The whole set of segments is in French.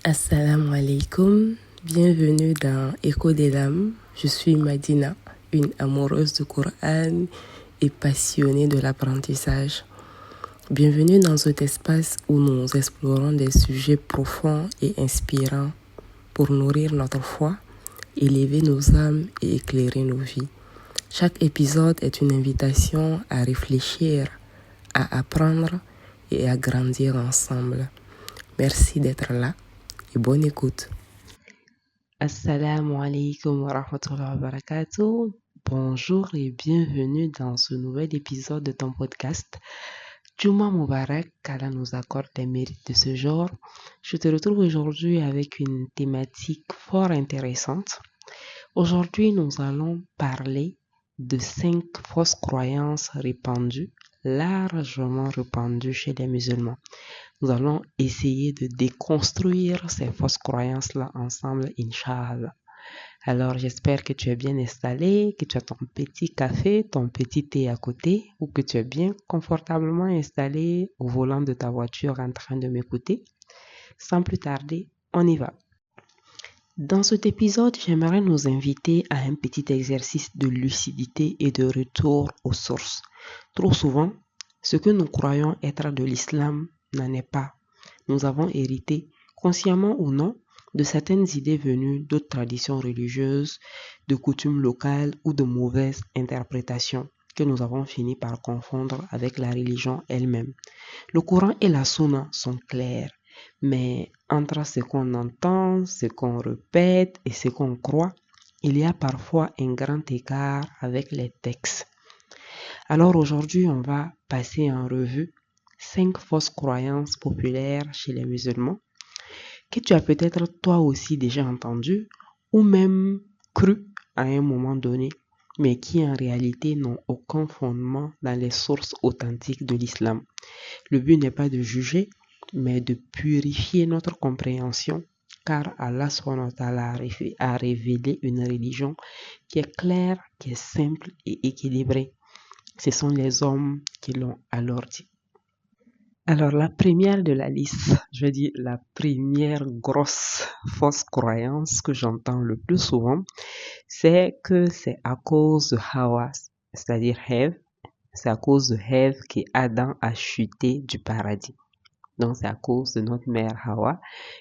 Assalamu alaikum, bienvenue dans Écho des Dames. Je suis Madina, une amoureuse du Coran et passionnée de l'apprentissage. Bienvenue dans cet espace où nous explorons des sujets profonds et inspirants pour nourrir notre foi, élever nos âmes et éclairer nos vies. Chaque épisode est une invitation à réfléchir, à apprendre et à grandir ensemble. Merci d'être là et bonne écoute. Assalamu alaikum wa rahmatullahi wa barakatuh. Bonjour et bienvenue dans ce nouvel épisode de ton podcast. Juma Mubarak, qu'Allah nous accorde les mérites de ce jour. Je te retrouve aujourd'hui avec une thématique fort intéressante. Aujourd'hui, nous allons parler de 5 fausses croyances répandues, largement répandues chez les musulmans. Nous allons essayer de déconstruire ces fausses croyances-là ensemble, Inch'Allah. Alors, j'espère que tu es bien installé, que tu as ton petit café, ton petit thé à côté, ou que tu es bien confortablement installé au volant de ta voiture en train de m'écouter. Sans plus tarder, on y va. Dans cet épisode, j'aimerais nous inviter à un petit exercice de lucidité et de retour aux sources. Trop souvent, ce que nous croyons être de l'islam n'en est pas. Nous avons hérité, consciemment ou non, de certaines idées venues d'autres traditions religieuses, de coutumes locales ou de mauvaises interprétations que nous avons fini par confondre avec la religion elle-même. Le Coran et la Sunna sont clairs, mais entre ce qu'on entend, ce qu'on répète et ce qu'on croit, il y a parfois un grand écart avec les textes. Alors aujourd'hui, on va passer en revue 5 fausses croyances populaires chez les musulmans que tu as peut-être toi aussi déjà entendues ou même cru à un moment donné, mais qui en réalité n'ont aucun fondement dans les sources authentiques de l'islam. Le but n'est pas de juger, mais de purifier notre compréhension, car Allah a révélé une religion qui est claire, qui est simple et équilibrée. Ce sont les hommes qui l'ont alors dit. Alors, la première de la liste, je dis la première grosse fausse croyance que j'entends le plus souvent, c'est que c'est à cause de Hawa, c'est-à-dire Ève, c'est à cause de Ève qu'Adam a chuté du paradis. Donc, c'est à cause de notre mère Hawa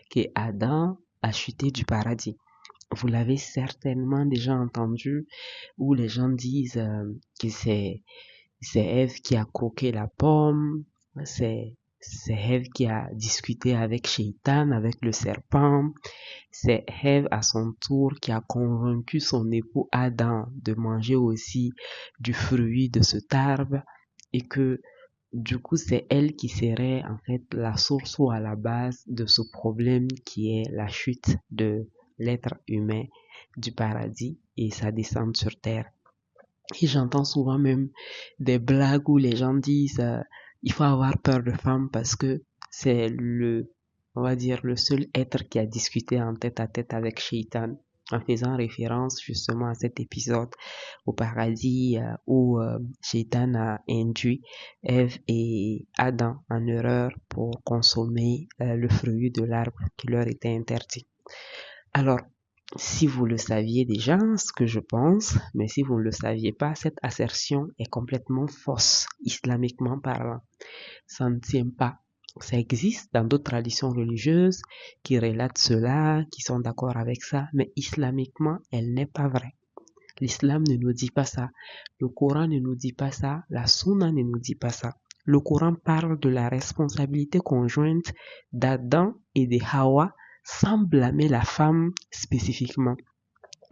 qu'Adam a chuté du paradis. Vous l'avez certainement déjà entendu où les gens disent que c'est Ève qui a croqué la pomme, c'est Ève qui a discuté avec Shaitan, avec le serpent. C'est Ève à son tour qui a convaincu son époux Adam de manger aussi du fruit de cet arbre et que du coup c'est elle qui serait en fait la source ou à la base de ce problème qui est la chute de l'être humain du paradis et sa descente sur terre. Et j'entends souvent même des blagues où les gens disent il faut avoir peur de femmes parce que c'est on va dire, le seul être qui a discuté en tête à tête avec Shaitan, en faisant référence justement à cet épisode au paradis où Shaitan a induit Ève et Adam en erreur pour consommer le fruit de l'arbre qui leur était interdit. Alors, si vous le saviez déjà, ce que je pense, mais si vous ne le saviez pas, cette assertion est complètement fausse, islamiquement parlant. Ça ne tient pas. Ça existe dans d'autres traditions religieuses qui relatent cela, qui sont d'accord avec ça, mais islamiquement, elle n'est pas vraie. L'islam ne nous dit pas ça. Le Coran ne nous dit pas ça. La Sunna ne nous dit pas ça. Le Coran parle de la responsabilité conjointe d'Adam et de Hawa sans blâmer la femme spécifiquement.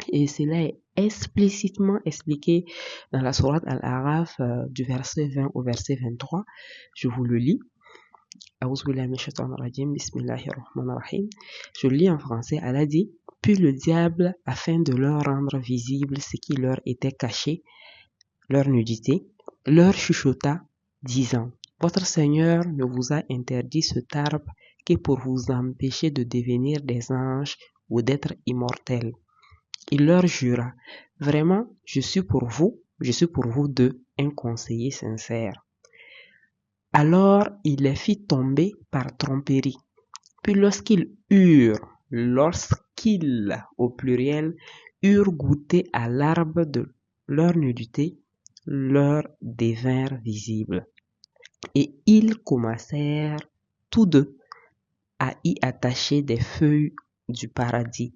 Et cela est explicitement expliqué dans la sourate Al-A'raf du verset 20 au verset 23. Je vous le lis. Je lis en français. Allah dit: puis le diable, afin de leur rendre visible ce qui leur était caché, leur nudité, leur chuchota, disant: votre Seigneur ne vous a interdit cet arbre que pour vous empêcher de devenir des anges ou d'être immortels. Il leur jura: vraiment, je suis pour vous deux un conseiller sincère. Alors il les fit tomber par tromperie, Puis lorsqu'ils, au pluriel, eurent goûté à l'arbre de leur nudité, leur devinrent visibles. Et ils commencèrent tous deux à y attacher des feuilles du paradis.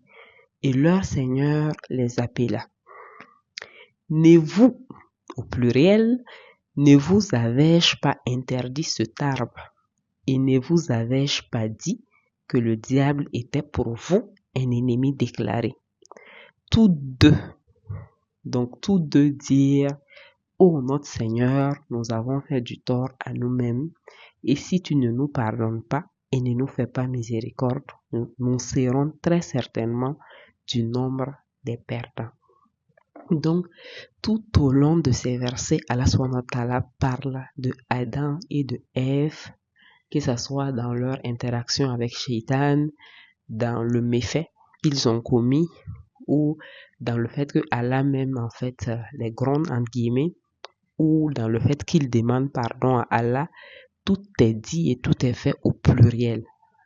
Et leur Seigneur les appela. Ne vous, au pluriel, ne vous avais-je pas interdit cet arbre? Et ne vous avais-je pas dit que le diable était pour vous un ennemi déclaré? Tous deux dirent, ô notre Seigneur, nous avons fait du tort à nous-mêmes, et si tu ne nous pardonnes pas et ne nous fais pas miséricorde, nous serons très certainement du nombre des perdants. Donc, tout au long de ces versets, Allah subhanahu wa ta'ala parle de Adam et de Ève, que ce soit dans leur interaction avec Shaitan, dans le méfait qu'ils ont commis, ou dans le fait que Allah même, en fait, les gronde, entre guillemets, ou dans le fait qu'ils demandent pardon à Allah. Tout est dit et tout est fait au pluriel.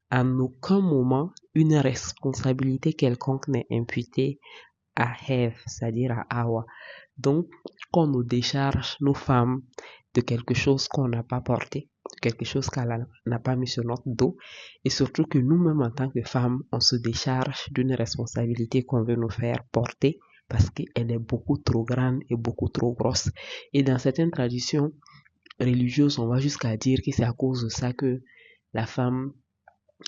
À aucun moment, une responsabilité quelconque n'est imputée à Ève, c'est-à-dire à Hawa. Donc, qu'on nous décharge, nos femmes, de quelque chose qu'on n'a pas porté, de quelque chose qu'Allah n'a pas mis sur notre dos, et surtout que nous-mêmes, en tant que femmes, on se décharge d'une responsabilité qu'on veut nous faire porter parce qu'elle est beaucoup trop grande et beaucoup trop grosse. Et dans certaines traditions religieuses, on va jusqu'à dire que c'est à cause de ça que la femme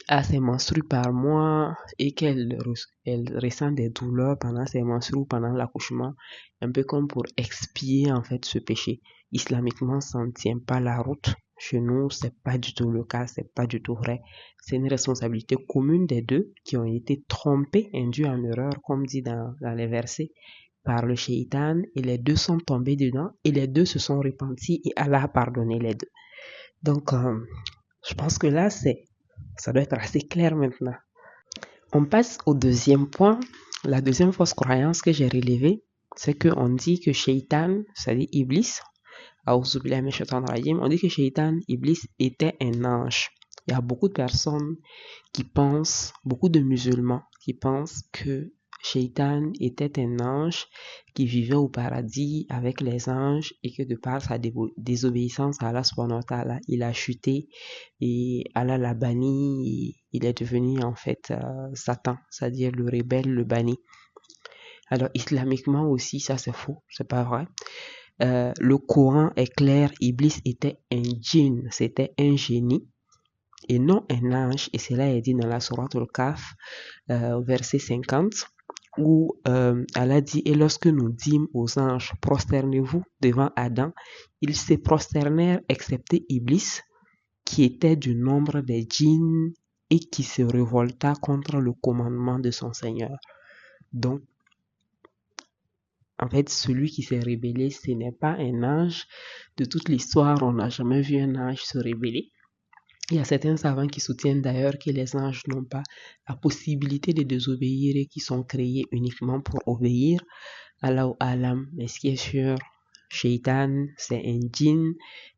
a ses menstrues par mois et qu'elle ressent des douleurs pendant ses menstrues ou pendant l'accouchement, un peu comme pour expier en fait ce péché. Islamiquement, ça ne tient pas la route. Chez nous, c'est pas du tout le cas, c'est pas du tout vrai. C'est une responsabilité commune des deux qui ont été trompés, induits en erreur, comme dit dans les versets, par le shaitan, et les deux sont tombés dedans et les deux se sont repentis et Allah a pardonné les deux. Donc, je pense que là, ça doit être assez clair maintenant. On passe au deuxième point. La deuxième fausse croyance que j'ai relevée, c'est qu'on dit que Shaitan, c'est-à-dire Iblis, on dit que Shaitan, Iblis, était un ange. Il y a beaucoup de personnes qui pensent, beaucoup de musulmans qui pensent que Shaitan était un ange qui vivait au paradis avec les anges et que de par sa désobéissance à Allah subhanahu wa ta'ala, il a chuté et Allah l'a banni. Il est devenu en fait Satan, c'est-à-dire le rebelle, le banni. Alors islamiquement aussi, ça c'est faux, c'est pas vrai. Le Coran est clair, Iblis était un djinn, c'était un génie et non un ange, et cela est dit dans la sourate Al-Kahf, verset 50, où Allah dit, et lorsque nous dîmes aux anges, prosternez-vous devant Adam, ils se prosternèrent excepté Iblis, qui était du nombre des djinns et qui se révolta contre le commandement de son Seigneur. Donc, en fait, celui qui s'est rébellé, ce n'est pas un ange. De toute l'histoire, on n'a jamais vu un ange se rébeller. Il y a certains savants qui soutiennent d'ailleurs que les anges n'ont pas la possibilité de désobéir et qui sont créés uniquement pour obéir. Allahu Alam, mais ce qui est sûr, Shaitan, c'est un djinn,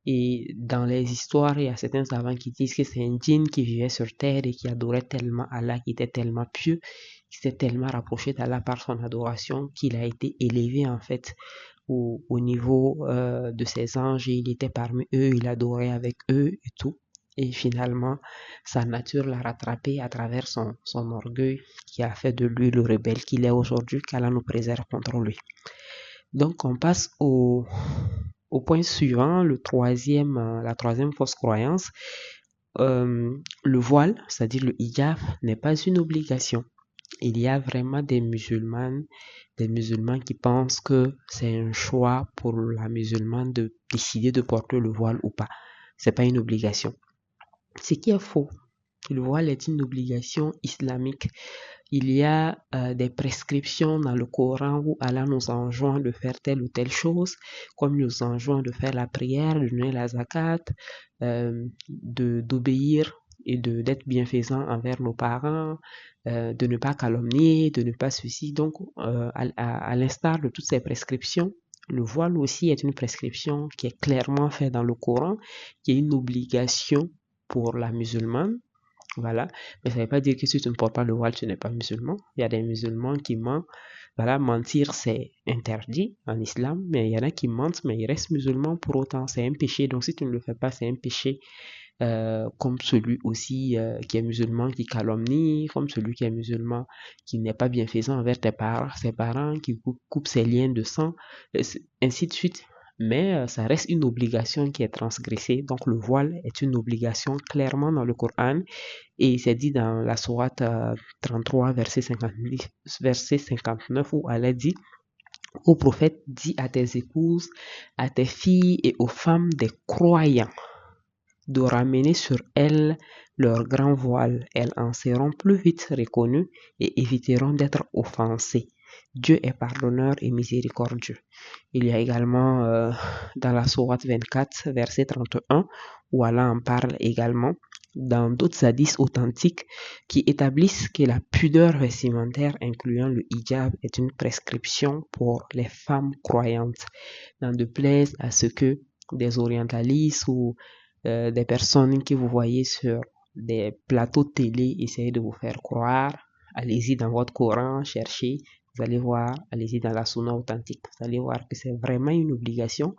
et dans les histoires, il y a certains savants qui disent que c'est un djinn qui vivait sur terre et qui adorait tellement Allah, qui était tellement pieux, qui s'est tellement rapproché d'Allah par son adoration, qu'il a été élevé en fait au niveau de ses anges, et il était parmi eux, il adorait avec eux et tout. Et finalement, sa nature l'a rattrapé à travers son orgueil qui a fait de lui le rebelle qu'il est aujourd'hui, qu'Allah nous préserve contre lui. Donc, on passe au point suivant, la troisième fausse croyance. Le voile, c'est-à-dire le hijab, n'est pas une obligation. Il y a vraiment des musulmans qui pensent que c'est un choix pour la musulmane de décider de porter le voile ou pas. C'est pas une obligation. Ce qui est faux. Le voile est une obligation islamique. Il y a des prescriptions dans le Coran où Allah nous enjoint de faire telle ou telle chose, comme il nous enjoint de faire la prière, de donner la zakat, d'obéir et d'être bienfaisant envers nos parents, de ne pas calomnier, de ne pas ceci. Donc, à l'instar de toutes ces prescriptions, le voile aussi est une prescription qui est clairement faite dans le Coran, qui est une obligation pour la musulmane, Voilà. Mais ça ne veut pas dire que si tu ne portes pas le voile, tu n'es pas musulman. Il y a des musulmans qui mentent. Voilà, mentir, c'est interdit en islam, mais il y en a qui mentent, mais ils restent musulmans pour autant. C'est un péché. Donc, si tu ne le fais pas, c'est un péché comme celui aussi qui est musulman, qui calomnie, comme celui qui est musulman, qui n'est pas bienfaisant envers ses parents, qui coupe ses liens de sang, ainsi de suite. Mais ça reste une obligation qui est transgressée. Donc le voile est une obligation clairement dans le Coran. Et c'est dit dans la sourate 33, verset 59, où Allah dit: Ô prophète, dis à tes épouses, à tes filles et aux femmes des croyants de ramener sur elles leur grand voile. Elles en seront plus vite reconnues et éviteront d'être offensées. Dieu est pardonneur et miséricordieux. Il y a également dans la sourate 24, verset 31, où Allah en parle également, dans d'autres hadiths authentiques qui établissent que la pudeur vestimentaire, incluant le hijab, est une prescription pour les femmes croyantes. N'en déplaise à ce que des orientalistes ou des personnes que vous voyez sur des plateaux de télé essayer de vous faire croire. Allez-y dans votre Coran, cherchez, vous allez voir, allez-y dans la Sunna authentique, vous allez voir que c'est vraiment une obligation,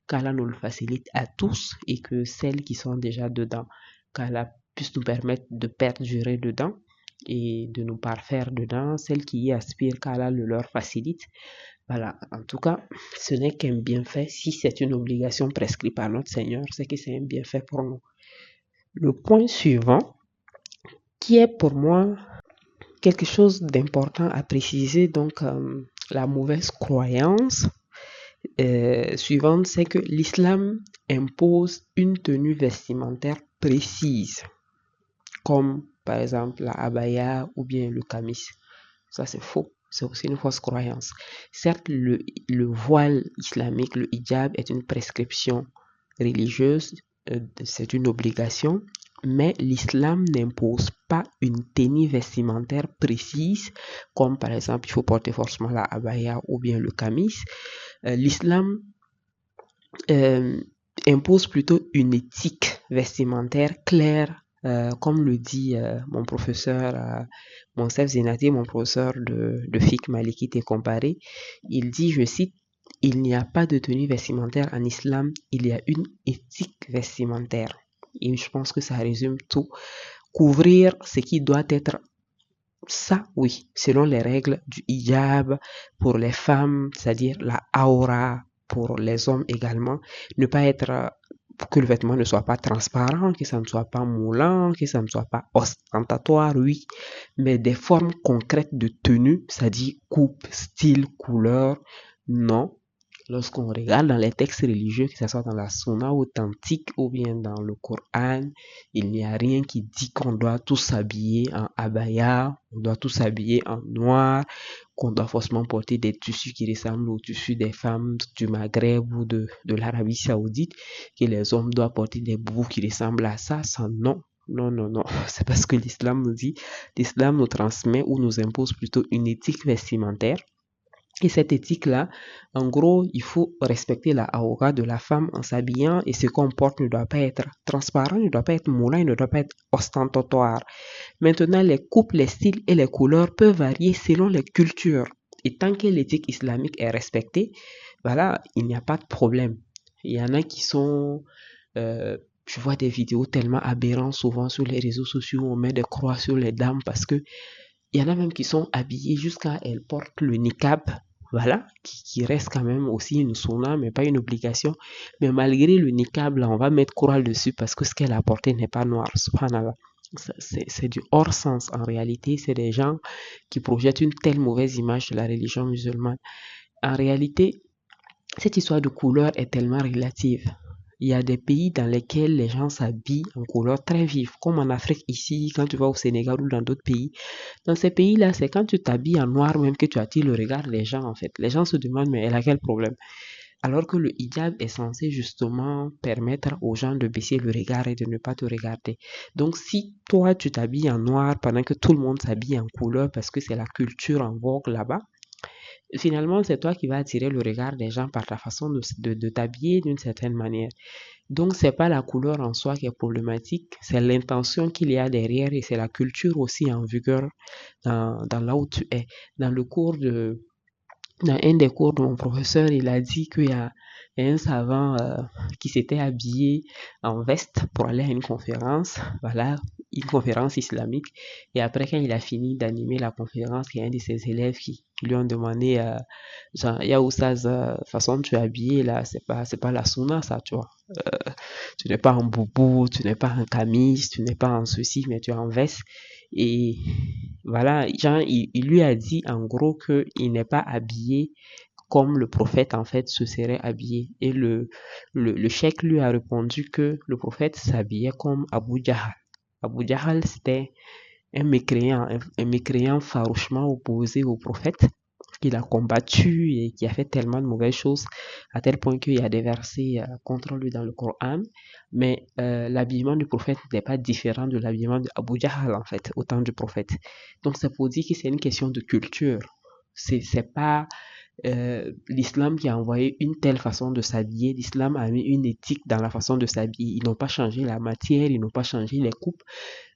qu'Allah nous le facilite à tous et que celles qui sont déjà dedans, qu'Allah puisse nous permettre de perdurer dedans et de nous parfaire dedans, celles qui y aspirent, qu'Allah le leur facilite. Voilà, en tout cas, ce n'est qu'un bienfait. Si c'est une obligation prescrite par notre Seigneur, c'est que c'est un bienfait pour nous. Le point suivant, qui est pour moi quelque chose d'important à préciser, donc la mauvaise croyance suivante, c'est que l'islam impose une tenue vestimentaire précise, comme par exemple la abaya ou bien le kamis. Ça, c'est faux. C'est aussi une fausse croyance. Certes, le voile islamique, le hijab, est une prescription religieuse, c'est une obligation, mais l'islam n'impose pas une tenue vestimentaire précise, comme par exemple, il faut porter forcément la abaya ou bien le kamis. L'islam impose plutôt une éthique vestimentaire claire, comme le dit mon professeur Monsef Zenati, mon professeur de fiqh malikite et comparé. Il dit, je cite: il n'y a pas de tenue vestimentaire en islam, il y a une éthique vestimentaire. Et je pense que ça résume tout. Couvrir ce qui doit être, ça oui, selon les règles du hijab pour les femmes, c'est-à-dire la aura pour les hommes également. Ne pas être, que le vêtement ne soit pas transparent, que ça ne soit pas moulant, que ça ne soit pas ostentatoire, oui, mais des formes concrètes de tenue, c'est-à-dire coupe, style, couleur, non. Lorsqu'on regarde dans les textes religieux, que ce soit dans la Sunna authentique ou bien dans le Coran, il n'y a rien qui dit qu'on doit tous s'habiller en abaya, on doit tous s'habiller en noir, qu'on doit forcément porter des tissus qui ressemblent aux tissus des femmes du Maghreb ou de l'Arabie Saoudite, que les hommes doivent porter des boubous qui ressemblent à ça, non. Non, non, non, c'est parce que l'islam nous dit, l'islam nous transmet ou nous impose plutôt une éthique vestimentaire. Et cette éthique-là, en gros, il faut respecter la aura de la femme en s'habillant, et ce qu'on porte ne doit pas être transparent, ne doit pas être moulant, ne doit pas être ostentatoire. Maintenant, les coupes, les styles et les couleurs peuvent varier selon les cultures. Et tant que l'éthique islamique est respectée, voilà, il n'y a pas de problème. Il y en a qui sont... je vois des vidéos tellement aberrantes souvent sur les réseaux sociaux où on met des croix sur les dames parce que il y en a même qui sont habillées jusqu'à elles portent le niqab, voilà, qui reste quand même aussi une sunna, mais pas une obligation. Mais malgré le niqab, là, on va mettre croix dessus parce que ce qu'elle a porté n'est pas noir, subhanallah. C'est du hors sens en réalité, c'est des gens qui projettent une telle mauvaise image de la religion musulmane. En réalité, cette histoire de couleur est tellement relative. Il y a des pays dans lesquels les gens s'habillent en couleurs très vives, comme en Afrique ici, quand tu vas au Sénégal ou dans d'autres pays. Dans ces pays-là, c'est quand tu t'habilles en noir même que tu attires le regard des gens en fait. Les gens se demandent, mais elle a quel problème? Alors que le hijab est censé justement permettre aux gens de baisser le regard et de ne pas te regarder. Donc si toi tu t'habilles en noir pendant que tout le monde s'habille en couleur parce que c'est la culture en vogue là-bas, finalement, c'est toi qui vas attirer le regard des gens par ta façon de t'habiller d'une certaine manière. Donc, c'est pas la couleur en soi qui est problématique, c'est l'intention qu'il y a derrière et c'est la culture aussi en vigueur dans là où tu es. Dans le cours dans un des cours de mon professeur, il a dit qu'il y a un savant qui s'était habillé en veste pour aller à une conférence, voilà, une conférence islamique. Et après, quand il a fini d'animer la conférence, il y a un de ses élèves qui lui ont demandé, genre, ya Oustaz, façon tu es habillé là, c'est pas la sunna ça, tu vois. Tu n'es pas en boubou, tu n'es pas en camise, tu n'es pas en ceci, mais tu es en veste. Et voilà, Jean, il lui a dit en gros qu'il n'est pas habillé comme le prophète en fait se serait habillé. Et le cheikh lui a répondu que le prophète s'habillait comme Abu Jahal. Abu Jahal, c'était un mécréant farouchement opposé au prophète qu'il a combattu et qui a fait tellement de mauvaises choses à tel point qu'il y a des versets contre lui dans le Coran. Mais l'habillement du prophète n'est pas différent de l'habillement d'Abu Jahal en fait, au temps du prophète. Donc c'est pour dire que c'est une question de culture. C'est pas l'islam qui a envoyé une telle façon de s'habiller. L'islam a mis une éthique dans la façon de s'habiller. Ils n'ont pas changé la matière, ils n'ont pas changé les coupes.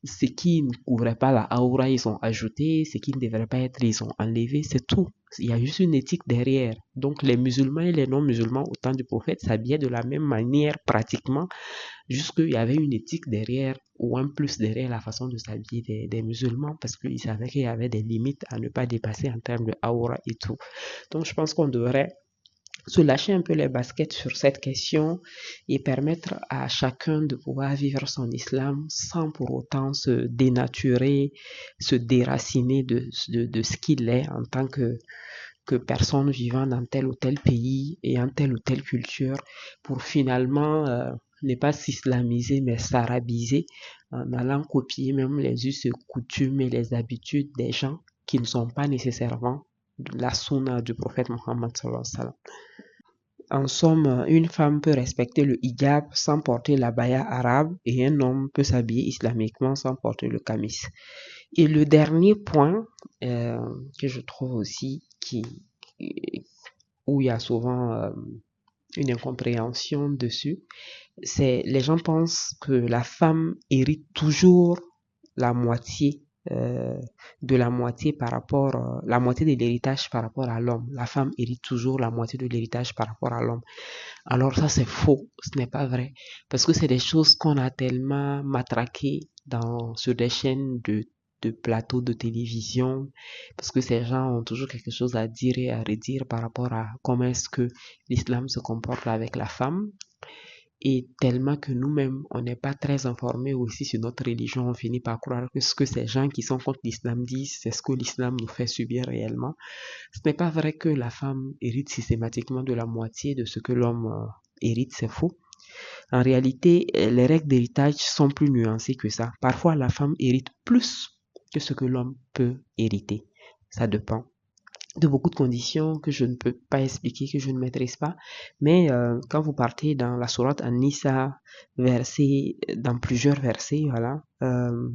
Ce qui ne couvrait pas la aura, ils ont ajouté. Ce qui ne devrait pas être, ils ont enlevé. C'est tout. Il y a juste une éthique derrière. Donc les musulmans et les non-musulmans au temps du prophète s'habillaient de la même manière pratiquement, juste qu'il y avait une éthique derrière ou un plus derrière la façon de s'habiller des musulmans parce qu'ils savaient qu'il y avait des limites à ne pas dépasser en termes de aura et tout. Donc je pense qu'on devrait se lâcher un peu les baskets sur cette question et permettre à chacun de pouvoir vivre son islam sans pour autant se dénaturer, se déraciner de ce qu'il est en tant que personne vivant dans tel ou tel pays et en telle ou telle culture pour finalement ne pas s'islamiser mais s'arabiser en allant copier même les us et coutumes et les habitudes des gens qui ne sont pas nécessairement la sunna du prophète Mohammed sallallahu alayhi wa sallam. En somme, une femme peut respecter le hijab sans porter la baya arabe et un homme peut s'habiller islamiquement sans porter le kamis. Et le dernier point que je trouve aussi où il y a souvent une incompréhension dessus, c'est les gens pensent que la femme hérite toujours la moitié de la moitié par rapport la moitié de l'héritage par rapport à l'homme. La femme hérite toujours la moitié de l'héritage par rapport à l'homme. Alors ça c'est faux, ce n'est pas vrai parce que c'est des choses qu'on a tellement matraquées sur des chaînes de plateaux de télévision parce que ces gens ont toujours quelque chose à dire et à redire par rapport à comment est-ce que l'islam se comporte avec la femme. Et tellement que nous-mêmes, on n'est pas très informés aussi sur notre religion, on finit par croire que ce que ces gens qui sont contre l'islam disent, c'est ce que l'islam nous fait subir réellement. Ce n'est pas vrai que la femme hérite systématiquement de la moitié de ce que l'homme hérite, c'est faux. En réalité, les règles d'héritage sont plus nuancées que ça. Parfois, la femme hérite plus que ce que l'homme peut hériter. Ça dépend de beaucoup de conditions que je ne peux pas expliquer, que je ne maîtrise pas. Mais quand vous partez dans la sourate An-Nisa, dans plusieurs versets, voilà,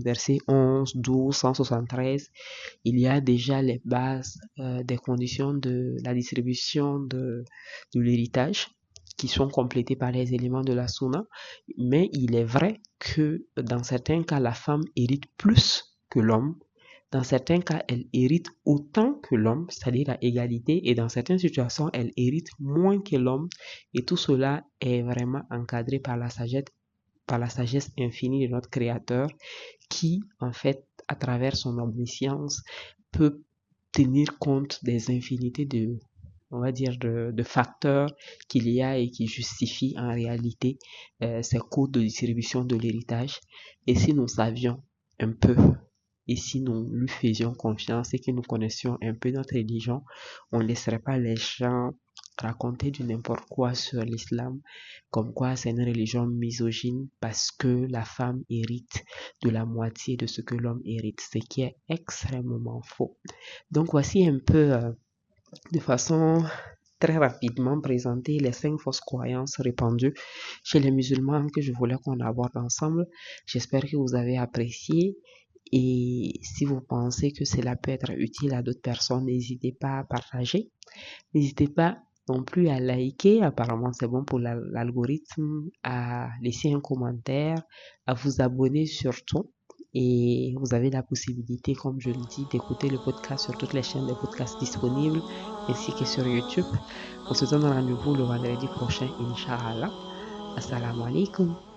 versets 11, 12, 173, il y a déjà les bases des conditions de la distribution de l'héritage qui sont complétés par les éléments de la sunna. Mais il est vrai que dans certains cas, la femme hérite plus que l'homme. Dans certains cas, elle hérite autant que l'homme, c'est-à-dire à égalité, et dans certaines situations, elle hérite moins que l'homme. Et tout cela est vraiment encadré par la sagesse infinie de notre Créateur, qui, en fait, à travers son omniscience, peut tenir compte des infinités on va dire, de facteurs qu'il y a et qui justifient en réalité ces codes de distribution de l'héritage. Et si nous savions un peu et si nous lui faisions confiance et que nous connaissions un peu notre religion, on ne laisserait pas les gens raconter du n'importe quoi sur l'islam, comme quoi c'est une religion misogyne parce que la femme hérite de la moitié de ce que l'homme hérite, ce qui est extrêmement faux. Donc voici un peu de façon très rapidement présenté les 5 fausses croyances répandues chez les musulmans que je voulais qu'on aborde ensemble. J'espère que vous avez apprécié. Et si vous pensez que cela peut être utile à d'autres personnes, n'hésitez pas à partager. N'hésitez pas non plus à liker, apparemment c'est bon pour l'algorithme, à laisser un commentaire, à vous abonner surtout. Et vous avez la possibilité, comme je le dis, d'écouter le podcast sur toutes les chaînes de podcasts disponibles, ainsi que sur YouTube. On se donne rendez-vous le vendredi prochain, Inch'Allah. Assalamu alaikum.